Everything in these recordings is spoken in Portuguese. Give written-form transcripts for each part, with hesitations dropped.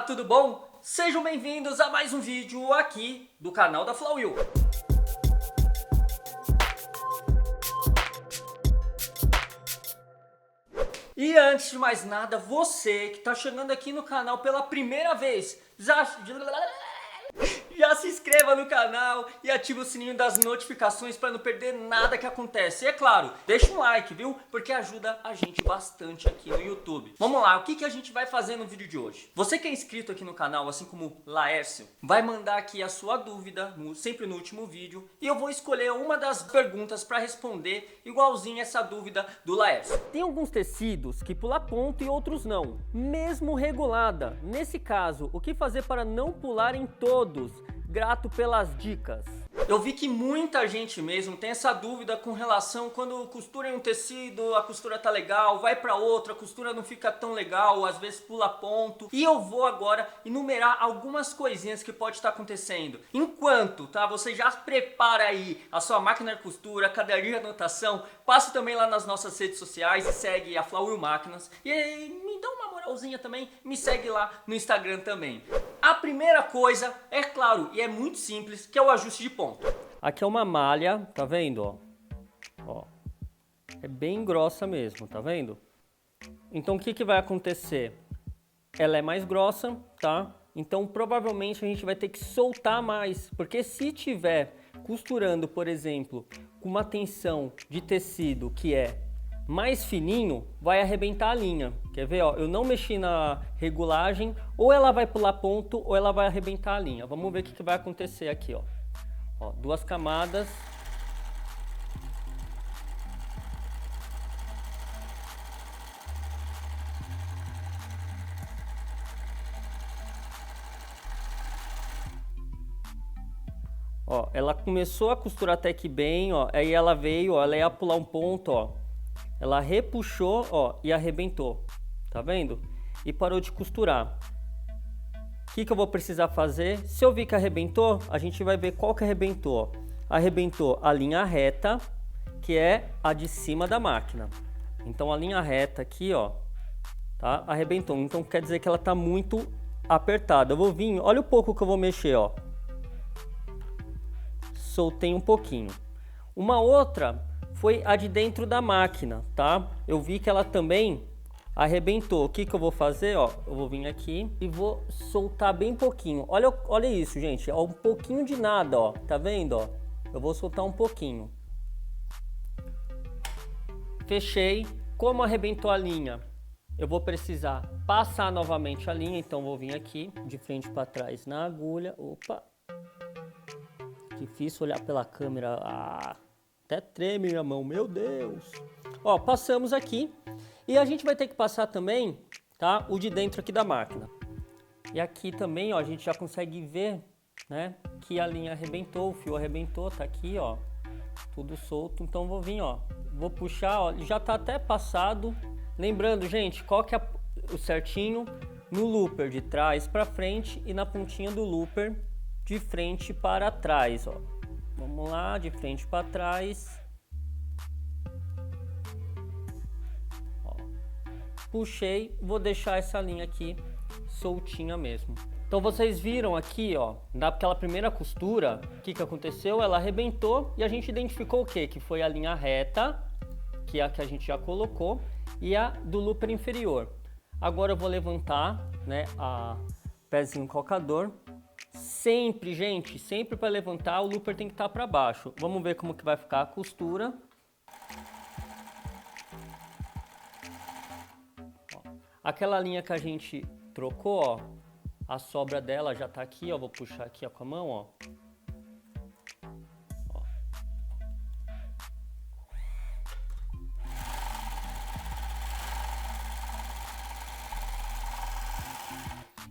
tudo bom? Sejam bem-vindos a mais um vídeo aqui do canal da Flywheel. E antes de mais nada, você que está chegando aqui no canal pela primeira vez, já se inscreva no canal e ative o sininho das notificações para não perder nada que acontece. E é claro, deixa um like, viu? Porque ajuda a gente bastante aqui no YouTube. Vamos lá, o que a gente vai fazer no vídeo de hoje? Você que é inscrito aqui no canal, assim como Laércio, vai mandar aqui a sua dúvida, sempre no último vídeo, e eu vou escolher uma das perguntas para responder igualzinho essa dúvida do Laércio. Tem alguns tecidos que pula ponto e outros não, mesmo regulada. Nesse caso, o que fazer para não pular em todos? Grato pelas dicas. Eu vi que muita gente mesmo tem essa dúvida com relação quando costura em um tecido, a costura tá legal, vai para outra, a costura não fica tão legal, às vezes pula ponto. E eu vou agora enumerar algumas coisinhas que pode estar acontecendo. Enquanto, tá, você já prepara aí a sua máquina de costura, caderninho de anotação, passa também lá nas nossas redes sociais e segue a Flywheel Máquinas. E aí, me dá uma moralzinha também, me segue lá no Instagram também. A primeira coisa, é claro, e é muito simples, que é o ajuste de ponto. Aqui é uma malha, tá vendo? Ó. É bem grossa mesmo, tá vendo? Então o que vai acontecer? Ela é mais grossa, tá? Então provavelmente a gente vai ter que soltar mais, porque se tiver costurando, por exemplo, com uma tensão de tecido que é mais fininho, vai arrebentar a linha. Quer ver? Ó, eu não mexi na regulagem, ou ela vai pular ponto ou ela vai arrebentar a linha. Vamos ver o que vai acontecer aqui, ó. Ó, duas camadas. Ó, ela começou a costurar até que bem, ó, aí ela veio, ó, ela ia pular um ponto, ó. Ela repuxou, ó, e arrebentou. Tá vendo? E parou de costurar. O que eu vou precisar fazer? Se eu vi que arrebentou, a gente vai ver qual que arrebentou. Ó. Arrebentou a linha reta, que é a de cima da máquina. Então a linha reta aqui, ó, tá? Arrebentou. Então quer dizer que ela tá muito apertada. Eu vou vir, olha o pouco que eu vou mexer, ó. Soltei um pouquinho. Uma outra foi a de dentro da máquina, tá? Eu vi que ela também arrebentou. O que eu vou fazer, ó? Eu vou vir aqui e vou soltar bem pouquinho. Olha isso, gente. Ó, um pouquinho de nada, ó. Tá vendo, ó? Eu vou soltar um pouquinho. Fechei. Como arrebentou a linha, eu vou precisar passar novamente a linha. Então vou vir aqui de frente para trás na agulha. Opa! Difícil olhar pela câmera. Ah, até treme minha mão, meu Deus! Ó, passamos aqui. E a gente vai ter que passar também, tá, o de dentro aqui da máquina. E aqui também, ó, a gente já consegue ver, né, que a linha arrebentou, o fio arrebentou, tá aqui, ó, tudo solto. Então vou vir, ó, vou puxar, ó, já tá até passado. Lembrando, gente, qual que é o certinho? No looper de trás para frente e na pontinha do looper de frente para trás, ó. Vamos lá, de frente para trás. Puxei, vou deixar essa linha aqui soltinha mesmo. Então vocês viram aqui, ó, naquela primeira costura, o que aconteceu? Ela arrebentou e a gente identificou o quê? Que foi a linha reta, que é a que a gente já colocou, e a do looper inferior. Agora eu vou levantar, né, a pezinho calcador. Sempre, gente, sempre para levantar o looper tem que estar para baixo. Vamos ver como que vai ficar a costura. Aquela linha que a gente trocou, ó, a sobra dela já tá aqui, ó, vou puxar aqui, ó, com a mão, ó.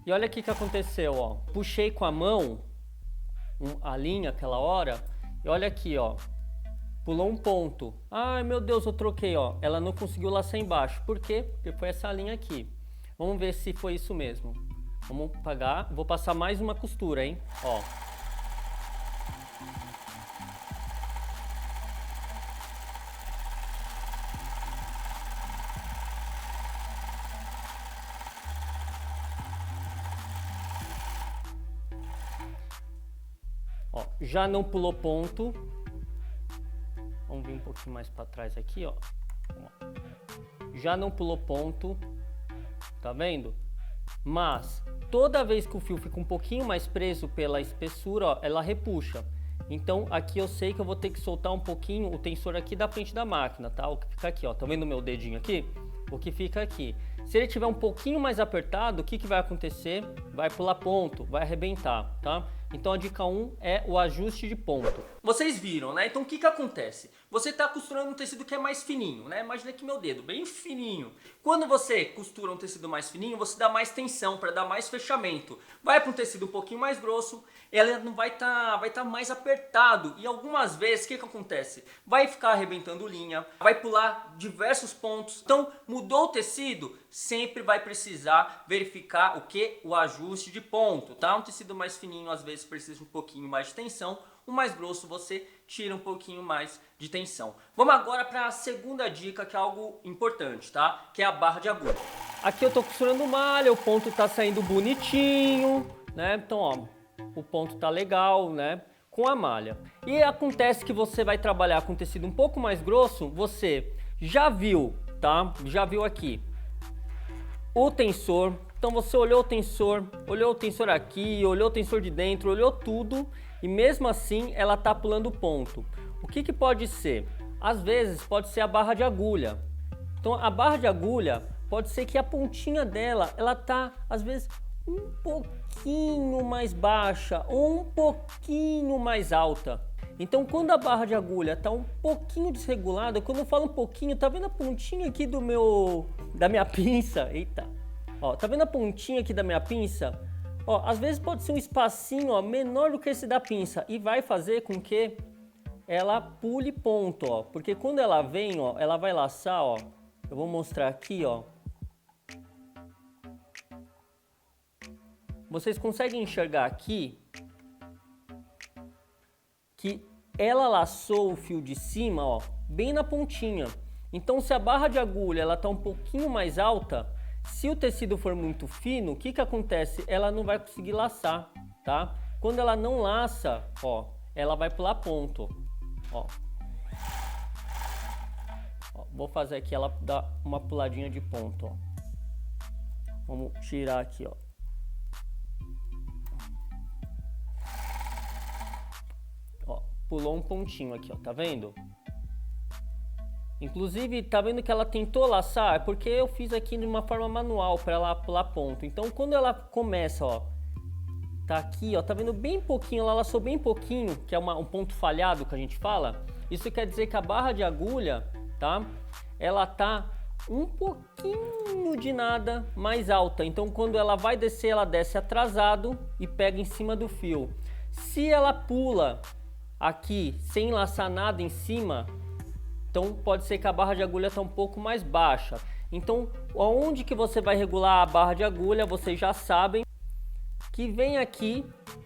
E olha o que aconteceu, ó. Puxei com a mão a linha aquela hora e olha aqui, ó. Pulou um ponto. Ai, meu Deus, eu troquei, ó. Ela não conseguiu laçar embaixo. Por quê? Porque foi essa linha aqui. Vamos ver se foi isso mesmo. Vamos pagar. Vou passar mais uma costura, hein? Ó. Ó, já não pulou ponto. Vamos vir um pouquinho mais para trás aqui, ó. Já não pulou ponto, tá vendo? Mas toda vez que o fio fica um pouquinho mais preso pela espessura, ó, ela repuxa. Então aqui eu sei que eu vou ter que soltar um pouquinho o tensor aqui da frente da máquina, tá? O que fica aqui, ó. Tá vendo o meu dedinho aqui? O que fica aqui. Se ele tiver um pouquinho mais apertado, o que vai acontecer? Vai pular ponto, vai arrebentar, tá? Então a dica 1 é o ajuste de ponto. Vocês viram, né? Então o que acontece? Você está costurando um tecido que é mais fininho, né? Imagina aqui meu dedo, bem fininho. Quando você costura um tecido mais fininho, você dá mais tensão para dar mais fechamento. Vai para um tecido um pouquinho mais grosso, ela não vai tá mais apertado. E algumas vezes, o que acontece? Vai ficar arrebentando linha, vai pular diversos pontos. Então, mudou o tecido, sempre vai precisar verificar o que? O ajuste de ponto, tá? Um tecido mais fininho, às vezes, precisa de um pouquinho mais de tensão. O mais grosso você tira um pouquinho mais de tensão. Vamos agora para a segunda dica, que é algo importante, tá? Que é a barra de agulha. Aqui eu tô costurando malha, o ponto tá saindo bonitinho, né? Então, ó, o ponto tá legal, né? Com a malha. E acontece que você vai trabalhar com tecido um pouco mais grosso, você já viu, tá? Já viu aqui o tensor. Então você olhou o tensor aqui, olhou o tensor de dentro, olhou tudo e mesmo assim ela tá pulando ponto. O que pode ser? Às vezes pode ser a barra de agulha. Então a barra de agulha pode ser que a pontinha dela, ela tá às vezes um pouquinho mais baixa ou um pouquinho mais alta. Então quando a barra de agulha está um pouquinho desregulada, quando eu falo um pouquinho, tá vendo a pontinha aqui da minha pinça? Eita! Ó, tá vendo a pontinha aqui da minha pinça? Ó, às vezes pode ser um espacinho, ó, menor do que esse da pinça e vai fazer com que ela pule ponto, ó. Porque quando ela vem, ó, ela vai laçar, ó. Eu vou mostrar aqui, ó. Vocês conseguem enxergar aqui que ela laçou o fio de cima, ó, bem na pontinha. Então, se a barra de agulha ela tá um pouquinho mais alta, se o tecido for muito fino, o que acontece? Ela não vai conseguir laçar, tá? Quando ela não laça, ó, ela vai pular ponto, ó. Ó, vou fazer aqui ela dar uma puladinha de ponto, ó. Vamos tirar aqui, ó. Ó, pulou um pontinho aqui, ó, tá vendo? Inclusive, tá vendo que ela tentou laçar? É porque eu fiz aqui de uma forma manual para ela pular ponto. Então, quando ela começa, ó, tá aqui, ó, tá vendo bem pouquinho, ela laçou bem pouquinho, que é um ponto falhado que a gente fala. Isso quer dizer que a barra de agulha, tá? Ela tá um pouquinho de nada mais alta. Então, quando ela vai descer, ela desce atrasado e pega em cima do fio. Se ela pula aqui sem laçar nada em cima, então pode ser que a barra de agulha está um pouco mais baixa. Então, aonde que você vai regular a barra de agulha, vocês já sabem que vem aqui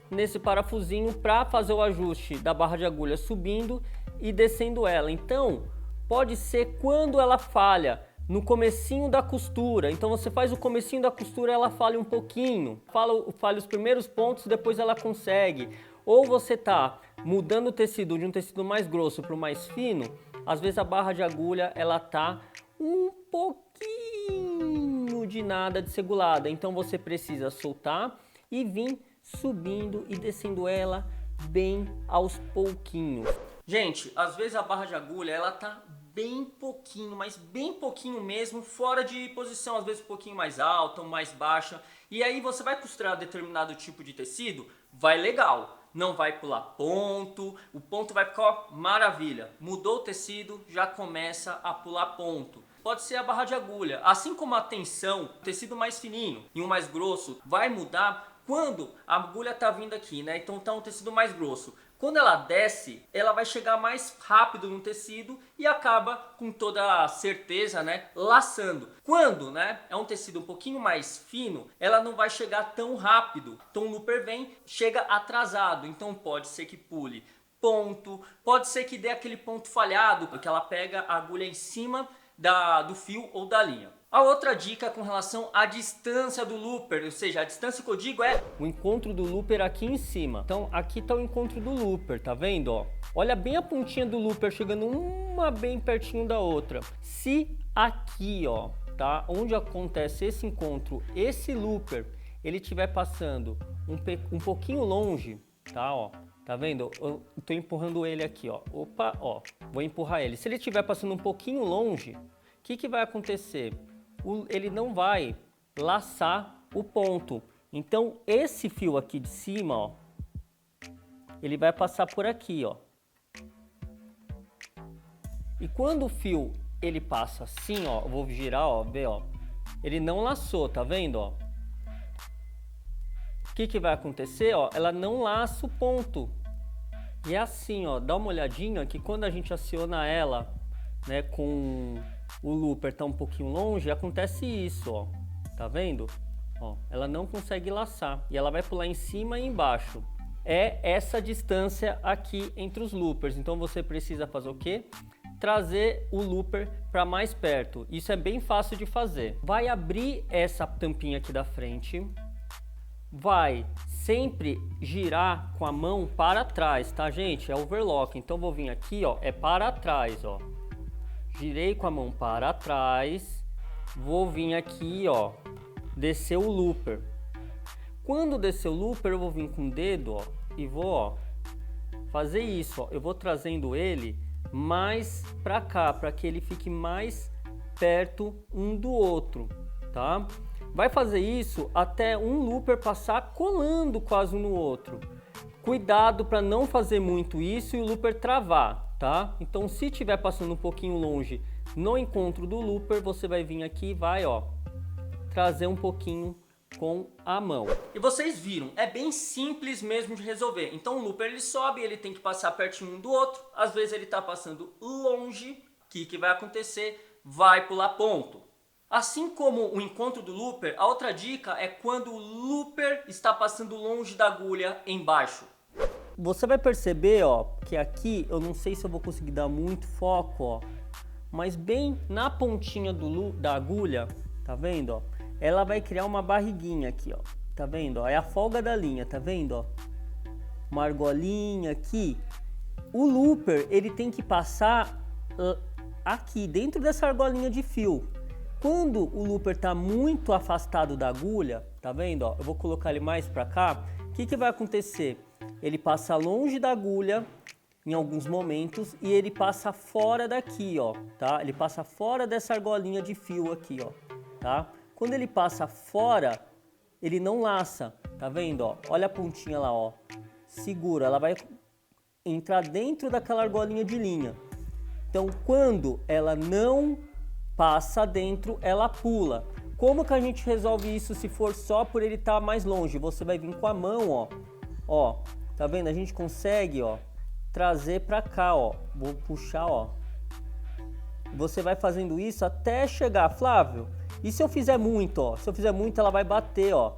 nesse parafusinho para fazer o ajuste da barra de agulha subindo e descendo ela. Então, pode ser quando ela falha no comecinho da costura. Então você faz o comecinho da costura, ela falha um pouquinho, falha os primeiros pontos, depois ela consegue. Ou você tá mudando o tecido de um tecido mais grosso para o mais fino, às vezes a barra de agulha ela tá um pouquinho de nada desregulada. Então você precisa soltar e vir subindo e descendo ela bem aos pouquinhos. Gente, às vezes a barra de agulha ela tá bem pouquinho, mas bem pouquinho mesmo, fora de posição, às vezes um pouquinho mais alta ou mais baixa. E aí você vai costurar determinado tipo de tecido, vai legal. Não vai pular ponto, o ponto vai ficar ó, maravilha. Mudou o tecido, já começa a pular ponto. Pode ser a barra de agulha, assim como a tensão, o tecido mais fininho e um mais grosso vai mudar quando a agulha tá vindo aqui, né? Então tá um tecido mais grosso. Quando ela desce, ela vai chegar mais rápido no tecido e acaba com toda a certeza, né, laçando. Quando, né, é um tecido um pouquinho mais fino, ela não vai chegar tão rápido. Então o looper vem, chega atrasado. Então pode ser que pule ponto, pode ser que dê aquele ponto falhado, porque ela pega a agulha em cima do fio ou da linha. A outra dica é com relação à distância do looper, ou seja, a distância que eu digo é o encontro do looper aqui em cima. Então aqui está o encontro do looper, tá vendo? Ó? Olha bem a pontinha do looper chegando uma bem pertinho da outra. Se aqui, ó, tá, onde acontece esse encontro, esse looper, ele estiver passando um pouquinho longe, tá, ó, tá vendo? Eu tô empurrando ele aqui, ó. Opa, ó, vou empurrar ele. Se ele estiver passando um pouquinho longe, o que vai acontecer? Ele não vai laçar o ponto. Então esse fio aqui de cima, ó, ele vai passar por aqui, ó. E quando o fio ele passa assim, ó, eu vou girar, ó, ver, ó, ele não laçou, tá vendo, ó? O que vai acontecer, ó? Ela não laça o ponto. E é assim, ó, dá uma olhadinha que quando a gente aciona ela, né, com o looper tá um pouquinho longe, acontece isso, ó. Tá vendo? Ó, ela não consegue laçar e ela vai pular em cima e embaixo. É essa distância aqui entre os loopers. Então você precisa fazer o quê? Trazer o looper para mais perto. Isso é bem fácil de fazer. Vai abrir essa tampinha aqui da frente. Vai sempre girar com a mão para trás, tá, gente? É overlock. Então vou vir aqui, ó, é para trás, ó. Girei com a mão para trás, vou vir aqui, ó, descer o looper. Quando descer o looper, eu vou vir com o dedo, ó, e vou, ó, fazer isso, ó. Eu vou trazendo ele mais para cá, para que ele fique mais perto um do outro, tá? Vai fazer isso até um looper passar colando quase um no outro. Cuidado para não fazer muito isso e o looper travar. Tá? Então se estiver passando um pouquinho longe no encontro do looper, você vai vir aqui e vai, ó, trazer um pouquinho com a mão. E vocês viram, é bem simples mesmo de resolver. Então o looper ele sobe, ele tem que passar pertinho um do outro, às vezes ele está passando longe, o que vai acontecer? Vai pular ponto. Assim como o encontro do looper, a outra dica é quando o looper está passando longe da agulha embaixo. Você vai perceber, ó, que aqui eu não sei se eu vou conseguir dar muito foco, ó, mas bem na pontinha da agulha, tá vendo, ó? Ela vai criar uma barriguinha aqui, ó, tá vendo, ó? É a folga da linha, tá vendo, ó? Uma argolinha aqui. O looper, ele tem que passar aqui, dentro dessa argolinha de fio. Quando o looper tá muito afastado da agulha, tá vendo, ó? Eu vou colocar ele mais pra cá. O que vai acontecer? Ele passa longe da agulha em alguns momentos e ele passa fora daqui, ó, tá? Ele passa fora dessa argolinha de fio aqui, ó, tá? Quando ele passa fora, ele não laça, tá vendo, ó? Olha a pontinha lá, ó. Segura, ela vai entrar dentro daquela argolinha de linha. Então, quando ela não passa dentro, ela pula. Como que a gente resolve isso se for só por ele estar mais longe? Você vai vir com a mão, ó. Ó, tá vendo? A gente consegue, ó, trazer pra cá, ó. Vou puxar, ó. Você vai fazendo isso até chegar, Flávio. E se eu fizer muito, ó? Se eu fizer muito, ela vai bater, ó,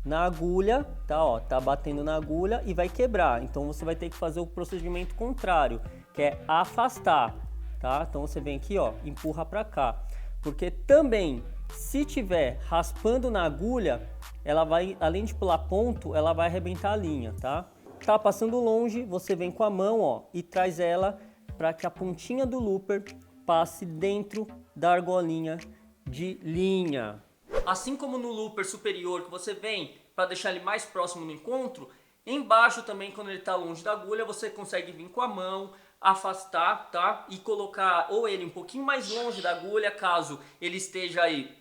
na agulha, tá, ó. Tá batendo na agulha e vai quebrar. Então você vai ter que fazer o procedimento contrário, que é afastar, tá? Então você vem aqui, ó, empurra pra cá. Porque também, se tiver raspando na agulha, ela vai, além de pular ponto, ela vai arrebentar a linha, tá? Tá passando longe, você vem com a mão, ó, e traz ela para que a pontinha do looper passe dentro da argolinha de linha. Assim como no looper superior que você vem para deixar ele mais próximo no encontro, embaixo também, quando ele está longe da agulha, você consegue vir com a mão, afastar, tá? E colocar ou ele um pouquinho mais longe da agulha, caso ele esteja aí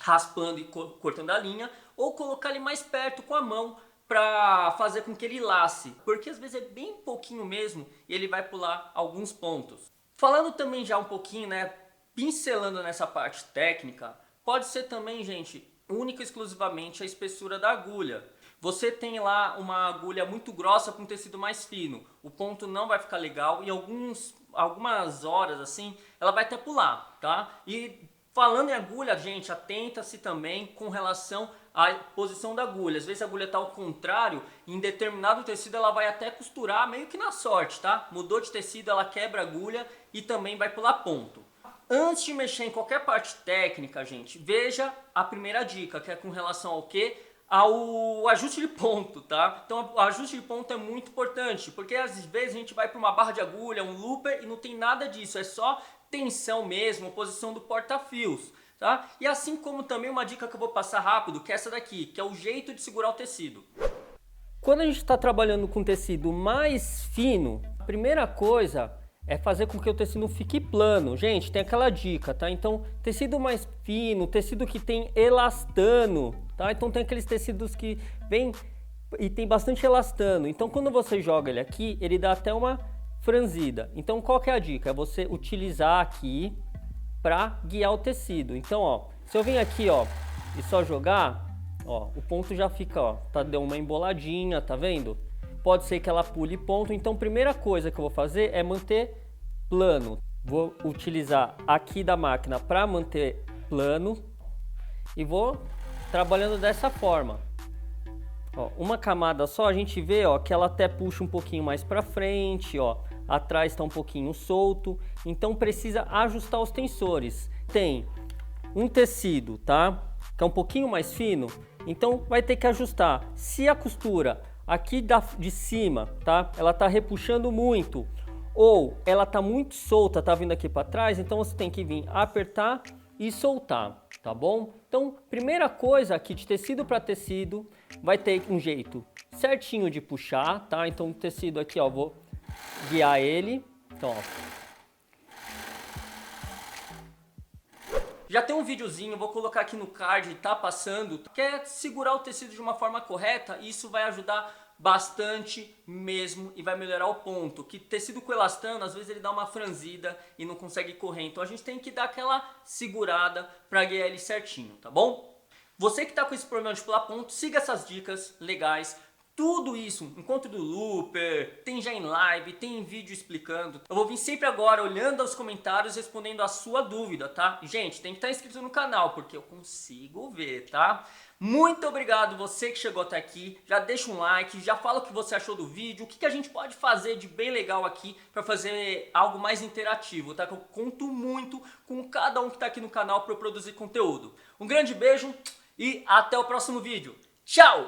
raspando e cortando a linha, ou colocar ele mais perto com a mão para fazer com que ele lace, porque às vezes é bem pouquinho mesmo e ele vai pular alguns pontos. Falando também já um pouquinho, né, pincelando nessa parte técnica, pode ser também, gente, única e exclusivamente a espessura da agulha. Você tem lá uma agulha muito grossa com tecido mais fino, o ponto não vai ficar legal e algumas horas assim, ela vai até pular, tá? E falando em agulha, gente, atenta-se também com relação à posição da agulha. Às vezes a agulha está ao contrário, em determinado tecido ela vai até costurar meio que na sorte, tá? Mudou de tecido, ela quebra a agulha e também vai pular ponto. Antes de mexer em qualquer parte técnica, gente, veja a primeira dica, que é com relação ao quê? Ao ajuste de ponto, tá? Então o ajuste de ponto é muito importante, porque às vezes a gente vai para uma barra de agulha, um looper e não tem nada disso, é só tensão mesmo, posição do porta-fios, tá? E assim como também uma dica que eu vou passar rápido, que é essa daqui, que é o jeito de segurar o tecido. Quando a gente está trabalhando com tecido mais fino, a primeira coisa é fazer com que o tecido fique plano. Gente, tem aquela dica, tá? Então, tecido mais fino, tecido que tem elastano, tá? Então tem aqueles tecidos que vem e tem bastante elastano. Então quando você joga ele aqui, ele dá até uma franzida. Então qual que é a dica? É você utilizar aqui para guiar o tecido. Então, ó, se eu vim aqui, ó, e só jogar, ó, o ponto já fica, ó, tá, deu uma emboladinha, tá vendo? Pode ser que ela pule ponto. Então, primeira coisa que eu vou fazer é manter plano. Vou utilizar aqui da máquina para manter plano e vou trabalhando dessa forma. Ó, uma camada só, a gente vê, ó, que ela até puxa um pouquinho mais para frente, ó, atrás está um pouquinho solto, então precisa ajustar os tensores. Tem um tecido, tá, que é um pouquinho mais fino, então vai ter que ajustar. Se a costura aqui de cima, tá, ela tá repuxando muito, ou ela tá muito solta, tá vindo aqui para trás, então você tem que vir apertar e soltar, tá bom? Então, primeira coisa aqui de tecido para tecido, vai ter um jeito certinho de puxar, tá? Então o tecido aqui, ó, vou guiar ele, então, ó. Já tem um videozinho, vou colocar aqui no card, tá passando, que é segurar o tecido de uma forma correta, e isso vai ajudar bastante mesmo e vai melhorar o ponto. Que tecido com elastano, às vezes ele dá uma franzida e não consegue correr, então a gente tem que dar aquela segurada para guiar ele certinho, tá bom? Você que tá com esse problema de pular ponto, siga essas dicas legais. Tudo isso, encontro do looper, tem já em live, tem em vídeo explicando. Eu vou vir sempre agora olhando aos comentários, respondendo a sua dúvida, tá? Gente, tem que estar inscrito no canal, porque eu consigo ver, tá? Muito obrigado você que chegou até aqui. Já deixa um like, já fala o que você achou do vídeo, o que a gente pode fazer de bem legal aqui para fazer algo mais interativo, tá? Que eu conto muito com cada um que tá aqui no canal para eu produzir conteúdo. Um grande beijo e até o próximo vídeo. Tchau!